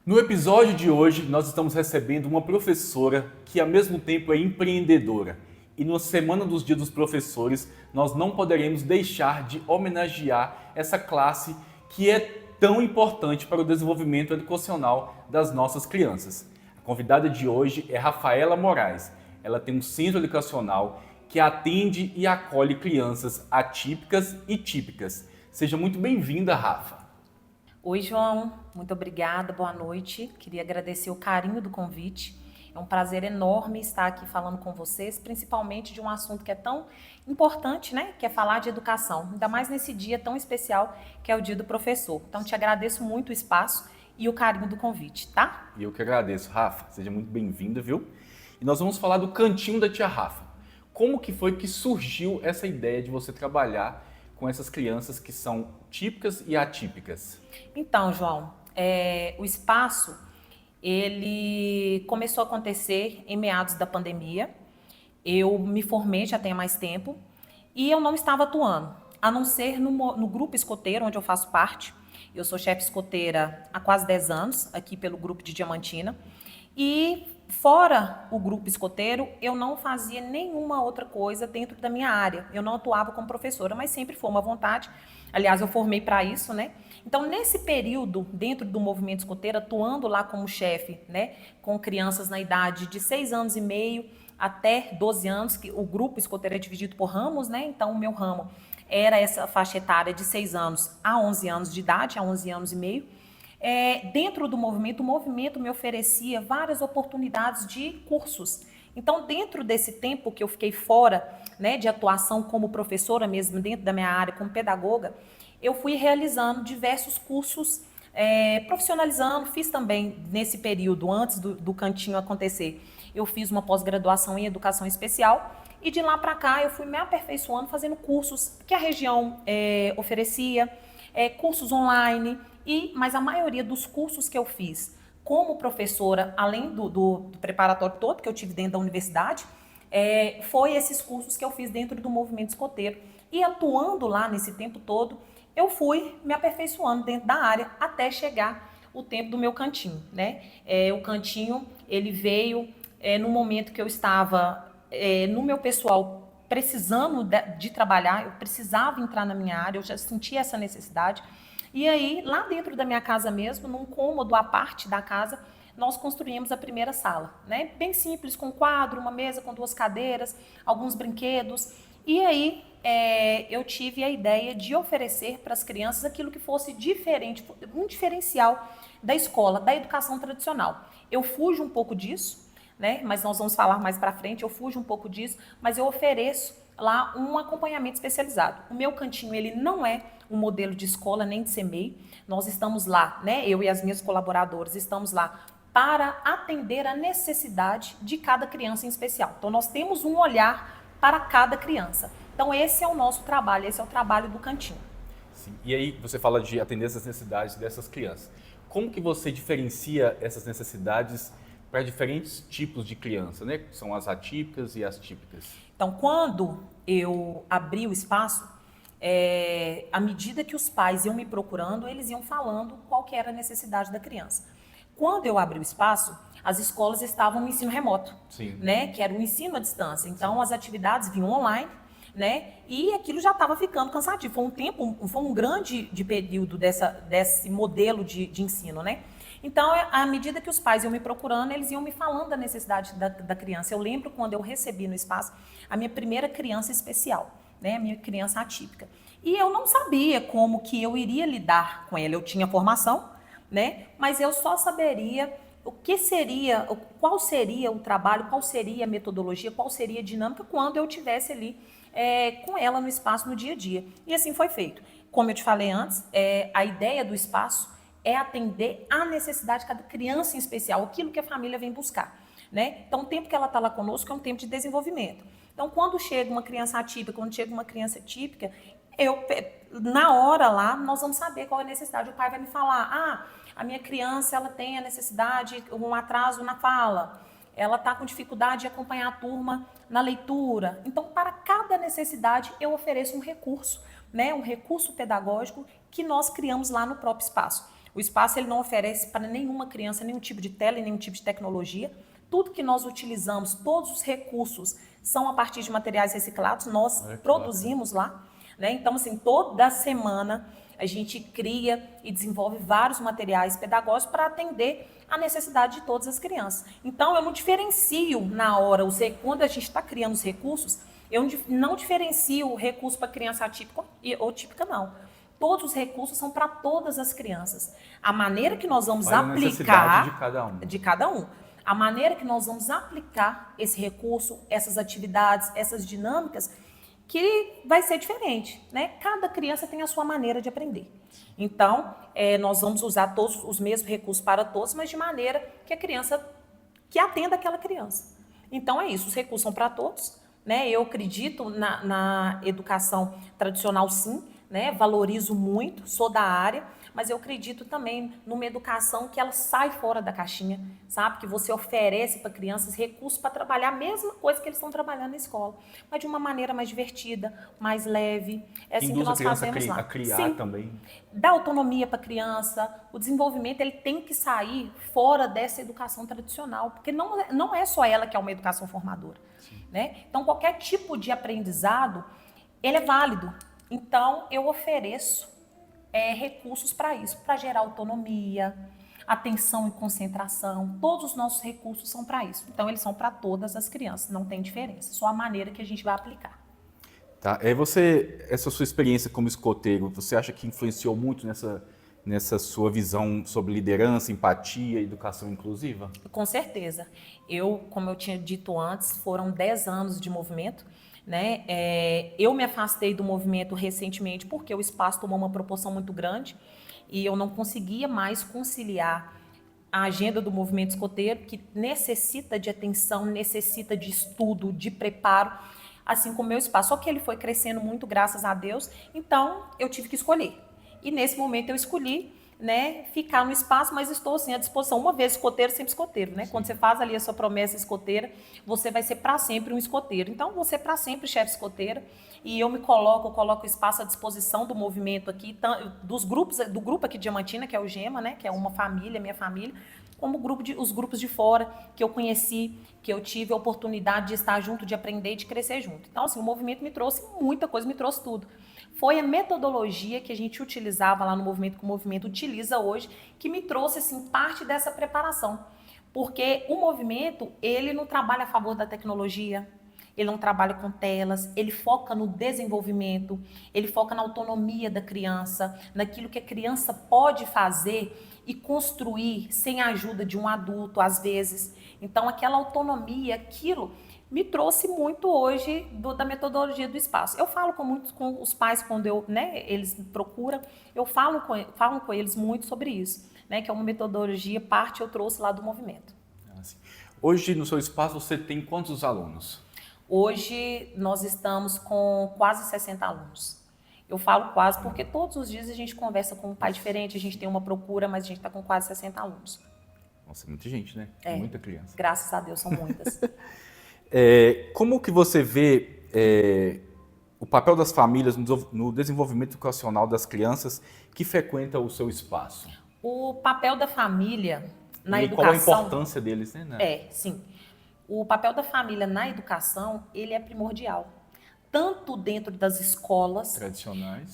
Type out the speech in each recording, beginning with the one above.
No episódio de hoje, nós estamos recebendo uma professora que, ao mesmo tempo, é empreendedora. E na Semana dos Dias dos Professores, nós não poderemos deixar de homenagear essa classe que é tão importante para o desenvolvimento educacional das nossas crianças. A convidada de hoje é Rafaela Moraes. Ela tem um centro educacional que atende e acolhe crianças atípicas e típicas. Seja muito bem-vinda, Rafa. Oi, João. Muito obrigada. Boa noite. Queria agradecer o carinho do convite. É um prazer enorme estar aqui falando com vocês, principalmente de um assunto que é tão importante, né? Que é falar de educação, ainda mais nesse dia tão especial que é o Dia do Professor. Então, te agradeço muito o espaço e o carinho do convite, tá? E eu que agradeço, Rafa. Seja muito bem-vinda, viu? E nós vamos falar do Cantinho da Tia Rafa. Como que foi que surgiu essa ideia de você trabalhar com essas crianças que são típicas e atípicas? Então, João, o espaço ele começou a acontecer em meados da pandemia. Eu me formei já tem mais tempo e eu não estava atuando, a não ser no grupo escoteiro, onde eu faço parte. Eu sou chefe escoteira há quase 10 anos, aqui pelo grupo de Diamantina. E fora o grupo escoteiro, eu não fazia nenhuma outra coisa dentro da minha área. Eu não atuava como professora, mas sempre foi uma vontade. Aliás, eu formei para isso, né? Então, nesse período, dentro do movimento escoteiro, atuando lá como chefe, né, com crianças na idade de 6 anos e meio até 12 anos, que o grupo escoteiro é dividido por ramos, né? Então, o meu ramo era essa faixa etária de 6 anos a 11 anos de idade, a 11 anos e meio. Dentro do movimento, o movimento me oferecia várias oportunidades de cursos. Então, dentro desse tempo que eu fiquei fora, né, de atuação como professora mesmo, dentro da minha área, como pedagoga, eu fui realizando diversos cursos, profissionalizando, fiz também nesse período, antes do cantinho acontecer, eu fiz uma pós-graduação em educação especial e de lá para cá eu fui me aperfeiçoando, fazendo cursos que a região oferecia, cursos online, mas a maioria dos cursos que eu fiz como professora, além do preparatório todo que eu tive dentro da universidade, foi esses cursos que eu fiz dentro do movimento escoteiro. E atuando lá nesse tempo todo, eu fui me aperfeiçoando dentro da área até chegar o tempo do meu cantinho, né? O cantinho, ele veio no momento que eu estava no meu pessoal precisando de trabalhar, eu precisava entrar na minha área, eu já sentia essa necessidade. E aí, lá dentro da minha casa mesmo, num cômodo à parte da casa, nós construímos a primeira sala, né? Bem simples, com um quadro, uma mesa com 2 cadeiras, alguns brinquedos. E aí, eu tive a ideia de oferecer para as crianças aquilo que fosse diferente, um diferencial da escola, da educação tradicional. Eu fujo um pouco disso, né? Mas nós vamos falar mais para frente, eu fujo um pouco disso, mas eu ofereço lá um acompanhamento especializado. O meu cantinho, ele não é um modelo de escola nem de CMEI. Nós estamos lá, né? Eu e as minhas colaboradoras estamos lá para atender a necessidade de cada criança em especial. Então, nós temos um olhar para cada criança. Então, esse é o nosso trabalho, esse é o trabalho do cantinho. Sim. E aí você fala de atender essas necessidades dessas crianças. Como que você diferencia essas necessidades para diferentes tipos de criança, né? São as atípicas e as típicas. Então, quando eu abri o espaço, à medida que os pais iam me procurando, eles iam falando qual que era a necessidade da criança. Quando eu abri o espaço, as escolas estavam no ensino remoto, Sim. né, que era o ensino à distância. Então, as atividades vinham online, né, e aquilo já estava ficando cansativo. Foi um grande período desse modelo de ensino, né. Então, à medida que os pais iam me procurando, eles iam me falando da necessidade da criança. Eu lembro quando eu recebi no espaço a minha primeira criança especial, né, a minha criança atípica. E eu não sabia como que eu iria lidar com ela. Eu tinha formação, né, mas eu só saberia o que seria, qual seria o trabalho, qual seria a metodologia, qual seria a dinâmica quando eu tivesse ali com ela no espaço no dia a dia. E assim foi feito. Como eu te falei antes, a ideia do espaço é atender à necessidade de cada criança em especial, aquilo que a família vem buscar, né? Então, o tempo que ela está lá conosco é um tempo de desenvolvimento. Então, quando chega uma criança atípica, quando chega uma criança típica, na hora lá, nós vamos saber qual é a necessidade. O pai vai me falar, a minha criança, ela tem a necessidade, um atraso na fala, ela está com dificuldade de acompanhar a turma na leitura. Então, para cada necessidade, eu ofereço um recurso, né? Um recurso pedagógico que nós criamos lá no próprio espaço. O espaço ele não oferece para nenhuma criança nenhum tipo de tela e nenhum tipo de tecnologia. Tudo que nós utilizamos, todos os recursos são a partir de materiais reciclados, nós produzimos lá, né? Então, assim, toda semana a gente cria e desenvolve vários materiais pedagógicos para atender a necessidade de todas as crianças. Então, eu não diferencio na hora, quando a gente está criando os recursos, eu não diferencio o recurso para criança atípica ou típica, não. Todos os recursos são para todas as crianças. A maneira que nós vamos aplicar de cada um. A maneira que nós vamos aplicar esse recurso, essas atividades, essas dinâmicas, que vai ser diferente, né? Cada criança tem a sua maneira de aprender. Então, nós vamos usar todos os mesmos recursos para todos, mas de maneira que a criança, que atenda aquela criança. Então, é isso, os recursos são para todos, né? Eu acredito na educação tradicional, sim, né? Valorizo muito, sou da área, mas eu acredito também numa educação que ela sai fora da caixinha, sabe? Que você oferece para crianças recursos para trabalhar a mesma coisa que eles estão trabalhando na escola, mas de uma maneira mais divertida, mais leve. É assim que nós fazemos lá. A criar sim, também. Dá autonomia para a criança, o desenvolvimento ele tem que sair fora dessa educação tradicional, porque não é só ela que é uma educação formadora, né? Então, qualquer tipo de aprendizado, ele é válido. Então, eu ofereço recursos para isso, para gerar autonomia, atenção e concentração. Todos os nossos recursos são para isso. Então, eles são para todas as crianças, não tem diferença. Só a maneira que a gente vai aplicar. Tá. Essa sua experiência como escoteiro, você acha que influenciou muito nessa sua visão sobre liderança, empatia e educação inclusiva? Com certeza. Como eu tinha dito antes, foram 10 anos de movimento, né? Eu me afastei do movimento recentemente porque o espaço tomou uma proporção muito grande e eu não conseguia mais conciliar a agenda do movimento escoteiro, que necessita de atenção, necessita de estudo, de preparo, assim como o meu espaço. Só que ele foi crescendo muito, graças a Deus, então eu tive que escolher. E nesse momento eu escolhi, né, ficar no espaço, mas estou assim à disposição. Uma vez escoteiro, sempre escoteiro, né? Sim. Quando você faz ali a sua promessa escoteira, você vai ser para sempre um escoteiro. Então, você é para sempre chefe escoteira. E eu coloco o espaço à disposição do movimento aqui, do grupo aqui de Diamantina, que é o GEMA, né? Que é uma família, minha família, como os grupos de fora que eu conheci, que eu tive a oportunidade de estar junto, de aprender e de crescer junto. Então, assim, o movimento me trouxe muita coisa, me trouxe tudo. Foi a metodologia que a gente utilizava lá no movimento, que o movimento utiliza hoje, que me trouxe, assim, parte dessa preparação. Porque o movimento, ele não trabalha a favor da tecnologia, ele não trabalha com telas, ele foca no desenvolvimento, ele foca na autonomia da criança, naquilo que a criança pode fazer e construir sem a ajuda de um adulto, às vezes. Então, aquela autonomia, aquilo me trouxe muito hoje da metodologia do espaço. Eu falo com os pais quando eles me procuram, eu falo com eles muito sobre isso, né, que é uma metodologia, parte eu trouxe lá do movimento. Hoje, no seu espaço, você tem quantos alunos? Hoje, nós estamos com quase 60 alunos. Eu falo quase porque todos os dias a gente conversa com um pai diferente, a gente tem uma procura, mas a gente está com quase 60 alunos. Nossa, muita gente, né? Muita criança. Graças a Deus, são muitas. Como que você vê o papel das famílias no desenvolvimento educacional das crianças que frequentam o seu espaço? O papel da família na educação... Qual a importância deles, né? Sim. O papel da família na educação, ele é primordial. Tanto dentro das escolas...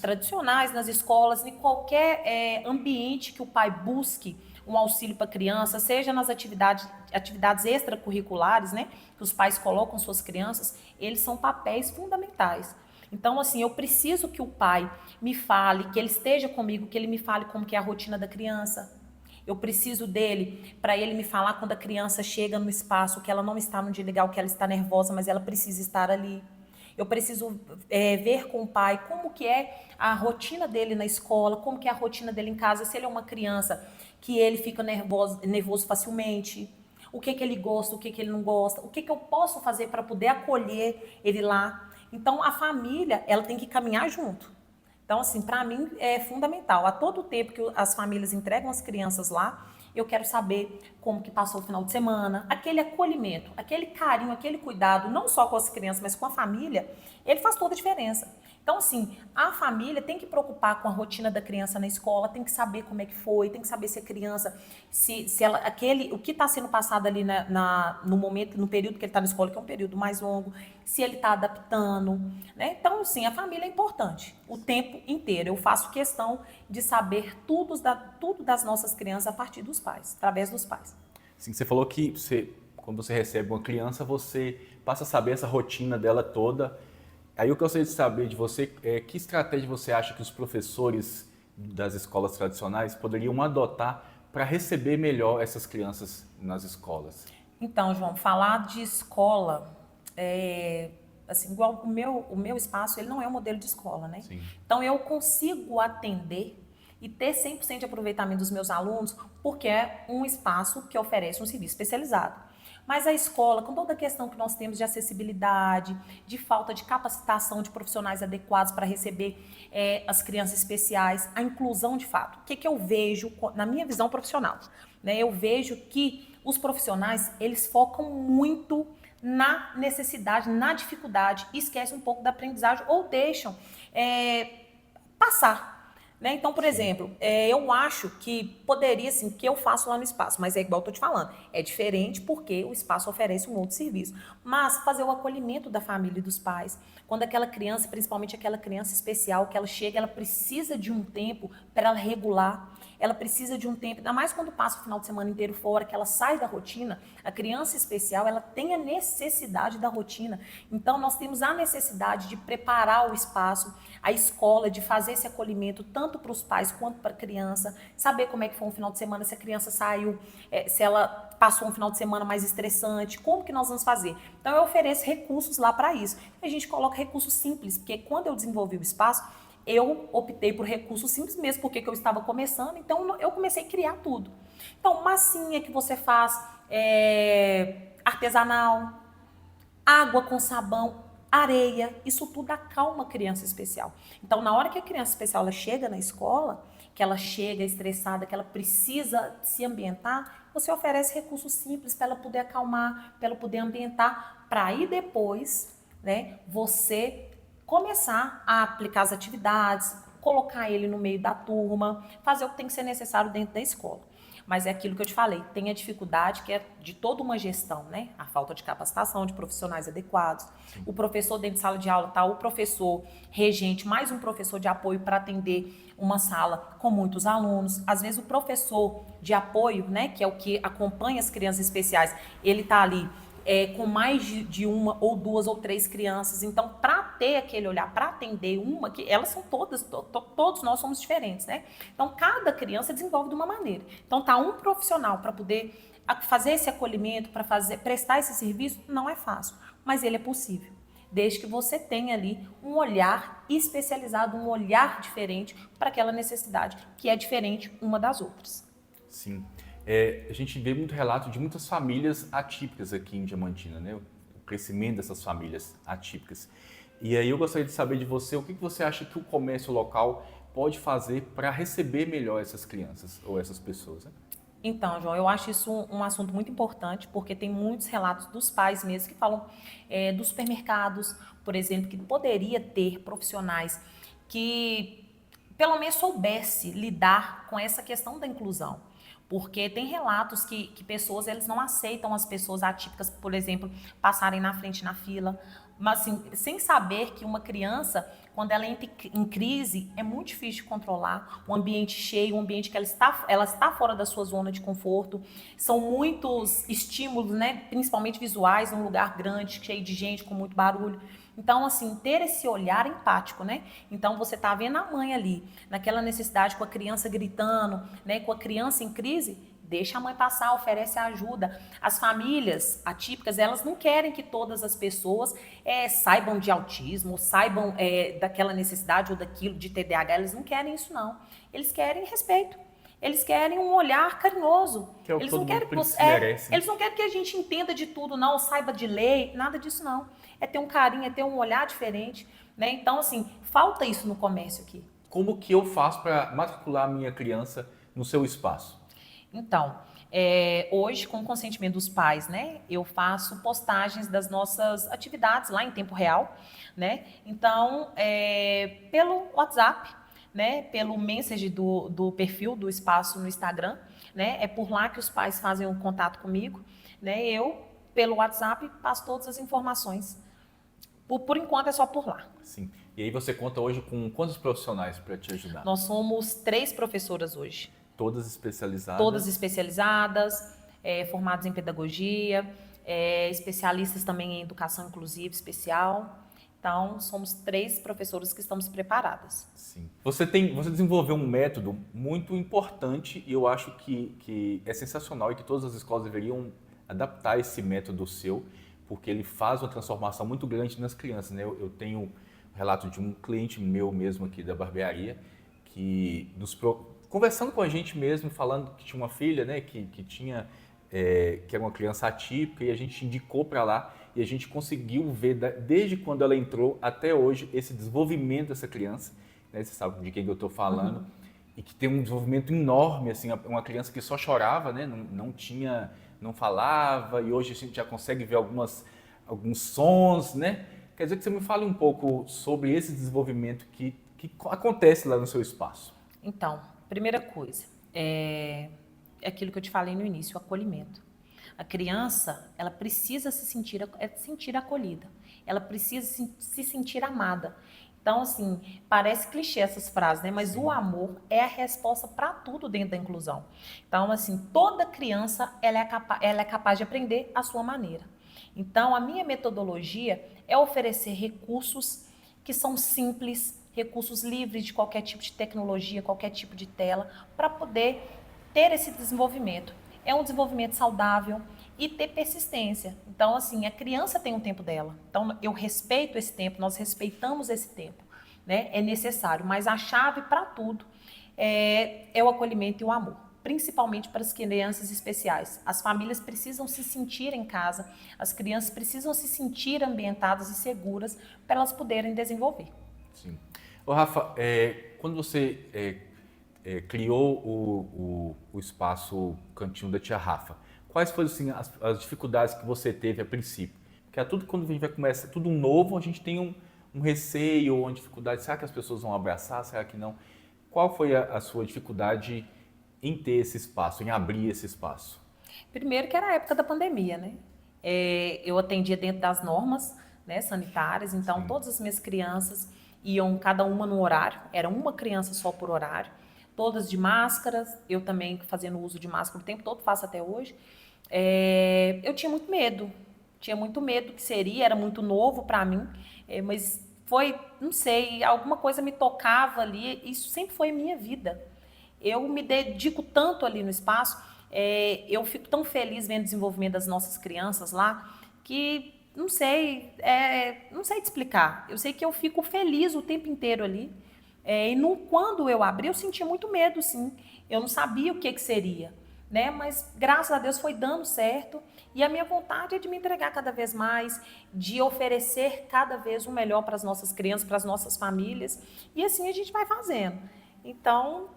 Tradicionais, nas escolas, em qualquer ambiente que o pai busque um auxílio para a criança, seja nas atividades extracurriculares, né, que os pais colocam suas crianças, eles são papéis fundamentais. Então, assim, eu preciso que o pai me fale, que ele esteja comigo, que ele me fale como que é a rotina da criança. Eu preciso dele para ele me falar quando a criança chega no espaço, que ela não está no dia legal, que ela está nervosa, mas ela precisa estar ali. Eu preciso ver com o pai como que é a rotina dele na escola, como que é a rotina dele em casa, se ele é uma criança que ele fica nervoso facilmente, o que ele gosta, o que ele não gosta, o que eu posso fazer para poder acolher ele lá. Então, a família, ela tem que caminhar junto. Então, assim, para mim é fundamental. A todo tempo que as famílias entregam as crianças lá, eu quero saber como que passou o final de semana, aquele acolhimento, aquele carinho, aquele cuidado, não só com as crianças, mas com a família, ele faz toda a diferença. Então, assim, a família tem que preocupar com a rotina da criança na escola, tem que saber como é que foi, tem que saber se a criança, se ela, o que está sendo passado ali no momento, no período que ele está na escola, que é um período mais longo, se ele está adaptando, né? Então, assim, a família é importante, o tempo inteiro. Eu faço questão de saber tudo das nossas crianças a partir dos pais, através dos pais. Sim, você falou que quando você recebe uma criança, você passa a saber essa rotina dela toda. Aí eu gostaria de saber de você, que estratégia você acha que os professores das escolas tradicionais poderiam adotar para receber melhor essas crianças nas escolas? Então, João, falar de escola, assim, igual o meu espaço, ele não é um modelo de escola, né? Sim. Então, eu consigo atender e ter 100% de aproveitamento dos meus alunos porque é um espaço que oferece um serviço especializado. Mas a escola, com toda a questão que nós temos de acessibilidade, de falta de capacitação de profissionais adequados para receber as crianças especiais, a inclusão de fato. O que eu vejo na minha visão profissional? Né? Eu vejo que os profissionais, eles focam muito na necessidade, na dificuldade, e esquecem um pouco da aprendizagem ou deixam passar. Né? Então, por exemplo, eu acho que poderia, assim, o que eu faço lá no espaço, mas é igual eu estou te falando, é diferente porque o espaço oferece um outro serviço. Mas fazer o acolhimento da família e dos pais, quando aquela criança, principalmente aquela criança especial, que ela chega, ela precisa de um tempo para ela regular, ela precisa de um tempo, ainda mais quando passa o final de semana inteiro fora, que ela sai da rotina, a criança especial, ela tem a necessidade da rotina. Então, nós temos a necessidade de preparar o espaço, a escola, de fazer esse acolhimento, tanto para os pais quanto para a criança, saber como é que foi um final de semana, se a criança saiu, se ela passou um final de semana mais estressante, como que nós vamos fazer? Então, eu ofereço recursos lá para isso. A gente coloca recursos simples, porque quando eu desenvolvi o espaço, eu optei por recursos simples mesmo, porque eu estava começando, então eu comecei a criar tudo. Então, massinha que você faz artesanal, água com sabão, areia, isso tudo acalma a criança especial. Então, na hora que a criança especial ela chega na escola, que ela chega estressada, que ela precisa se ambientar, você oferece recursos simples para ela poder acalmar, para ela poder ambientar, para aí depois, né, você começar a aplicar as atividades, colocar ele no meio da turma, fazer o que tem que ser necessário dentro da escola. Mas é aquilo que eu te falei, tem a dificuldade que é de toda uma gestão, né? A falta de capacitação de profissionais adequados. Sim. O professor dentro de sala de aula tá o professor regente, mais um professor de apoio para atender uma sala com muitos alunos. Às vezes o professor de apoio, né, que é o que acompanha as crianças especiais, ele tá ali com mais de uma ou duas ou três crianças. Então, para ter aquele olhar, para atender uma, que elas são todas, todos nós somos diferentes, né? Então, cada criança desenvolve de uma maneira. Então, tá um profissional para poder fazer esse acolhimento, para prestar esse serviço, não é fácil, mas ele é possível. Desde que você tenha ali um olhar especializado, um olhar diferente para aquela necessidade, que é diferente uma das outras. Sim. A gente vê muito relato de muitas famílias atípicas aqui em Diamantina, né? O crescimento dessas famílias atípicas. E aí eu gostaria de saber de você, o que você acha que o comércio local pode fazer para receber melhor essas crianças ou essas pessoas, né? Então, João, eu acho isso um assunto muito importante, porque tem muitos relatos dos pais mesmo que falam dos supermercados, por exemplo, que poderia ter profissionais que pelo menos soubesse lidar com essa questão da inclusão. Porque tem relatos que pessoas, eles não aceitam as pessoas atípicas, por exemplo, passarem na frente na fila, mas assim, sem saber que uma criança, quando ela entra em crise, é muito difícil de controlar, um ambiente cheio, um ambiente que ela está fora da sua zona de conforto, são muitos estímulos, né, principalmente visuais, num lugar grande, cheio de gente, com muito barulho. Então, assim, ter esse olhar empático, né? Então, você tá vendo a mãe ali, naquela necessidade, com a criança gritando, né? Com a criança em crise, deixa a mãe passar, oferece ajuda. As famílias atípicas, elas não querem que todas as pessoas saibam de autismo, saibam daquela necessidade ou daquilo de TDAH, eles não querem isso, não. Eles querem respeito. Eles querem um olhar carinhoso. Que é o que eles todo não querem mundo merece. Eles não querem que a gente entenda de tudo, não, saiba de lei, nada disso, não. É ter um carinho, é ter um olhar diferente, né? Então, assim, falta isso no comércio aqui. Como que eu faço para matricular a minha criança no seu espaço? Então, Hoje, com o consentimento dos pais, né, eu faço postagens das nossas atividades lá em tempo real, né? Então, pelo WhatsApp, né, pelo message do perfil do espaço no Instagram, né? É por lá que os pais fazem o contato comigo, né? Eu, pelo WhatsApp, passo todas as informações. Por enquanto é só por lá. Sim. E aí você conta hoje com quantos profissionais para te ajudar? Nós somos 3 professoras hoje. Todas especializadas? Todas especializadas, formadas em pedagogia, especialistas também em educação inclusiva especial. Então, somos 3 professoras que estamos preparadas. Sim. Você desenvolveu um método muito importante e eu acho que é sensacional e que todas as escolas deveriam adaptar esse método seu, porque ele faz uma transformação muito grande nas crianças, né? Eu tenho um relato de um cliente meu mesmo aqui da barbearia que conversando com a gente mesmo, falando que tinha uma filha, né, que era uma criança atípica e a gente indicou para lá e a gente conseguiu ver desde quando ela entrou até hoje esse desenvolvimento dessa criança, né, você sabe de quem eu estou falando, e que tem um desenvolvimento enorme, assim, uma criança que só chorava, né, não falava e hoje a gente já consegue ver alguns sons, né? Quer dizer que você me fale um pouco sobre esse desenvolvimento que acontece lá no seu espaço. Então, primeira coisa, é aquilo que eu te falei no início, o acolhimento. A criança, ela precisa se sentir acolhida, ela precisa se sentir amada. Então, assim, parece clichê essas frases, né? Mas sim, o amor é a resposta para tudo dentro da inclusão. Então, assim, toda criança, ela é capaz de aprender à sua maneira. Então, a minha metodologia é oferecer recursos que são simples, recursos livres de qualquer tipo de tecnologia, qualquer tipo de tela, para poder ter esse desenvolvimento. É um desenvolvimento saudável e ter persistência. Então, assim, a criança tem um tempo dela. Então, eu respeito esse tempo, nós respeitamos esse tempo, né? É necessário, mas a chave para tudo é o acolhimento e o amor, principalmente para as crianças especiais. As famílias precisam se sentir em casa, as crianças precisam se sentir ambientadas e seguras para elas poderem desenvolver. Sim. Ô, Rafa, quando você criou o espaço Cantinho da Tia Rafa, quais foram assim, as dificuldades que você teve a princípio? Porque tudo quando a gente vai começar tudo novo, a gente tem um receio ou uma dificuldade. Será que as pessoas vão abraçar? Será que não? Qual foi a sua dificuldade em ter esse espaço, em abrir esse espaço? Primeiro que era a época da pandemia, né? Eu atendia dentro das normas, né, sanitárias, então sim, todas as minhas crianças iam cada uma no horário, era uma criança só por horário, todas de máscaras, eu também fazendo uso de máscara o tempo todo, faço até hoje. Eu tinha muito medo que seria, era muito novo para mim, mas foi, não sei, alguma coisa me tocava ali, isso sempre foi minha vida. Eu me dedico tanto ali no espaço, eu fico tão feliz vendo o desenvolvimento das nossas crianças lá, que não sei te explicar. Eu sei que eu fico feliz o tempo inteiro ali. Quando eu abri, eu sentia muito medo, sim. Eu não sabia o que seria, né? Mas graças a Deus foi dando certo. E a minha vontade é de me entregar cada vez mais, de oferecer cada vez o melhor para as nossas crianças, para as nossas famílias. E assim a gente vai fazendo. Então,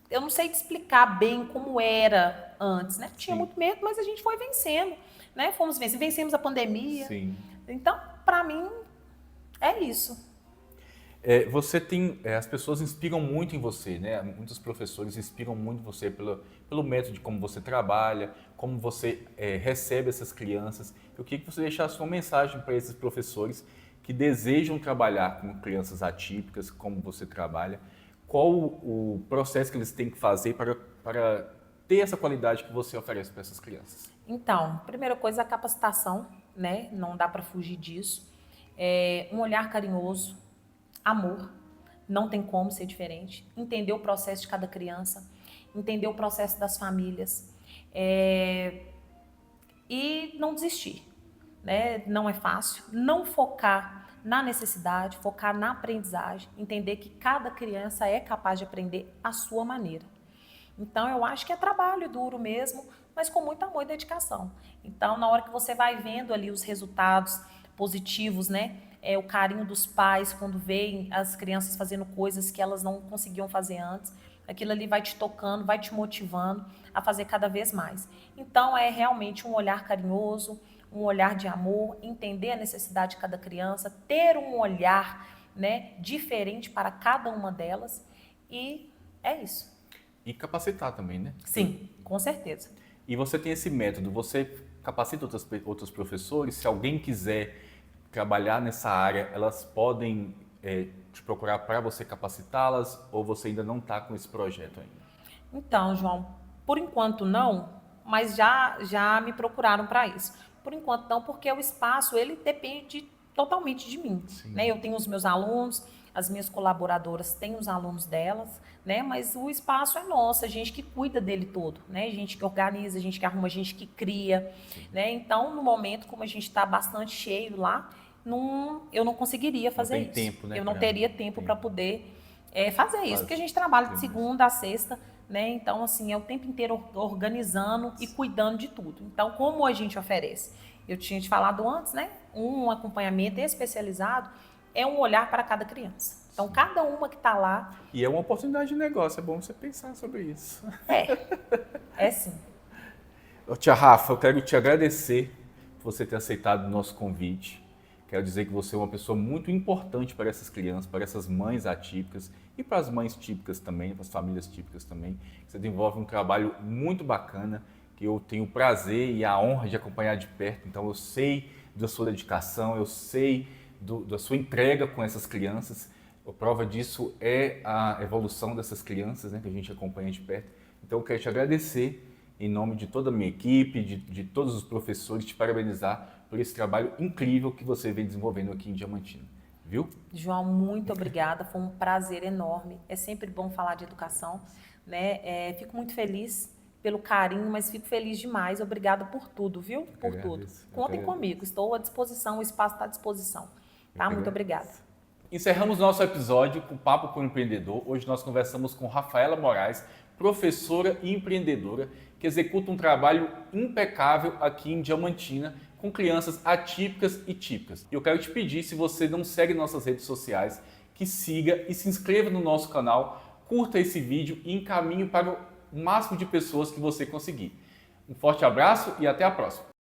eu não sei te explicar bem como era antes, né? Tinha muito medo, mas a gente foi vencendo, né? Fomos vencendo, vencemos a pandemia. Sim. Então, para mim, é isso. As pessoas inspiram muito em você, né? Muitos professores inspiram muito você pelo método de como você trabalha, como você recebe essas crianças. Eu queria que você deixasse uma mensagem para esses professores que desejam trabalhar com crianças atípicas, como você trabalha. Qual o processo que eles têm que fazer para ter essa qualidade que você oferece para essas crianças? Então, primeira coisa, a capacitação, né? Não dá para fugir disso. Um olhar carinhoso, amor, não tem como ser diferente. Entender o processo de cada criança, entender o processo das famílias e não desistir, né? Não é fácil. Não focar na necessidade, focar na aprendizagem, entender que cada criança é capaz de aprender à sua maneira. Então, eu acho que é trabalho duro mesmo, mas com muito amor e dedicação. Então, na hora que você vai vendo ali os resultados positivos, né? O carinho dos pais quando veem as crianças fazendo coisas que elas não conseguiam fazer antes, aquilo ali vai te tocando, vai te motivando a fazer cada vez mais. Então, é realmente um olhar carinhoso, um olhar de amor, entender a necessidade de cada criança, ter um olhar, né, diferente para cada uma delas, e é isso. E capacitar também, né? Sim, com certeza. E você tem esse método, você capacita outros professores, se alguém quiser trabalhar nessa área, elas podem te procurar para você capacitá-las ou você ainda não está com esse projeto ainda? Então, João, por enquanto não, mas já me procuraram para isso. Por enquanto não, porque o espaço ele depende totalmente de mim, né? Eu tenho os meus alunos, as minhas colaboradoras têm os alunos delas, né? Mas o espaço é nosso, a gente que cuida dele todo, né? A gente que organiza, a gente que arruma, a gente que cria, né? Então, no momento, como a gente está bastante cheio lá, eu não conseguiria fazer isso. Tempo, né, eu não teria tempo para poder fazer isso, porque a gente trabalha de segunda a sexta, né? Então, assim, é o tempo inteiro organizando e cuidando de tudo. Então, como a gente oferece? Eu tinha te falado antes, né? Um acompanhamento especializado é um olhar para cada criança. Então, cada uma que está lá... E é uma oportunidade de negócio, é bom você pensar sobre isso. É sim. Tia Rafa, eu quero te agradecer por você ter aceitado o nosso convite. Quero dizer que você é uma pessoa muito importante para essas crianças, para essas mães atípicas e para as mães típicas também, para as famílias típicas também. Você desenvolve um trabalho muito bacana, que eu tenho o prazer e a honra de acompanhar de perto. Então, eu sei da sua dedicação, eu sei da sua entrega com essas crianças. A prova disso é a evolução dessas crianças, né, que a gente acompanha de perto. Então, eu quero te agradecer em nome de toda a minha equipe, de todos os professores, te parabenizar por esse trabalho incrível que você vem desenvolvendo aqui em Diamantina, viu? João, muito obrigada, foi um prazer enorme. É sempre bom falar de educação, né? Fico muito feliz pelo carinho, mas fico feliz demais. Obrigada por tudo, viu? Por tudo. Contem comigo, estou à disposição, o espaço está à disposição. Tá? Muito obrigada. Encerramos nosso episódio com o Papo com o Empreendedor. Hoje nós conversamos com Rafaela Moraes, professora e empreendedora, que executa um trabalho impecável aqui em Diamantina, com crianças atípicas e típicas. E eu quero te pedir, se você não segue nossas redes sociais, que siga e se inscreva no nosso canal, curta esse vídeo e encaminhe para o máximo de pessoas que você conseguir. Um forte abraço e até a próxima!